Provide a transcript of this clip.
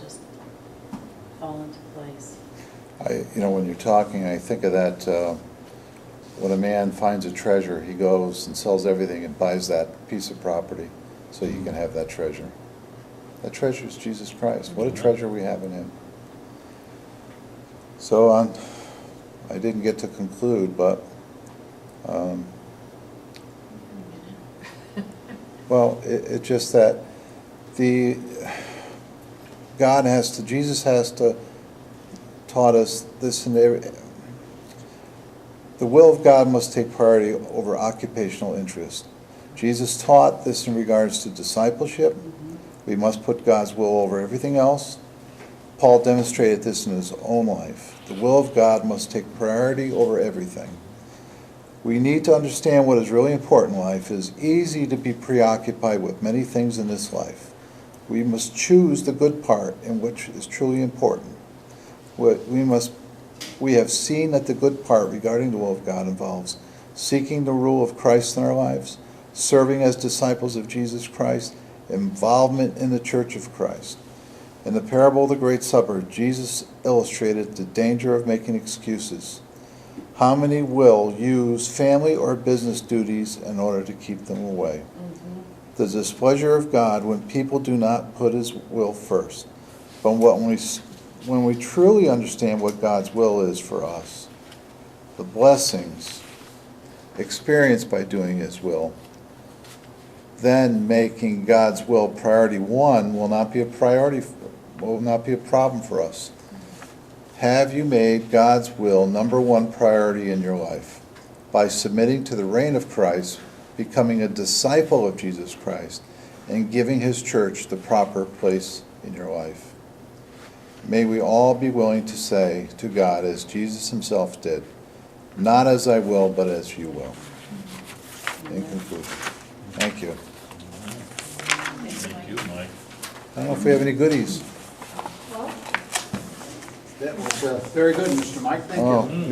just fall into place. When you're talking, I think of that, when a man finds a treasure, he goes and sells everything and buys that piece of property so you can have that treasure. That treasure is Jesus Christ. What a treasure we have in him. So I didn't get to conclude, but well, it's just that Jesus has to taught us this and every. The will of God must take priority over occupational interest. Jesus taught this in regards to discipleship. We must put God's will over everything else. Paul demonstrated this in his own life. The will of God must take priority over everything. We need to understand what is really important in life. It is easy to be preoccupied with many things in this life. We must choose the good part in which is truly important. We have seen that the good part regarding the will of God involves seeking the rule of Christ in our lives, serving as disciples of Jesus Christ, involvement in the Church of Christ. In the parable of the Great Supper, Jesus illustrated the danger of making excuses. How many will use family or business duties in order to keep them away? The displeasure of God when people do not put his will first. But when we truly understand what God's will is for us, the blessings experienced by doing his will, then making God's will priority one will not be a problem for us. Have you made God's will number one priority in your life by submitting to the reign of Christ, becoming a disciple of Jesus Christ, and giving his church the proper place in your life? May we all be willing to say to God, as Jesus himself did, not as I will, but as you will. In conclusion, thank you. Thank you, Mike. I don't know if we have any goodies. That was very good, Mr. Mike. Thank you. Oh, you're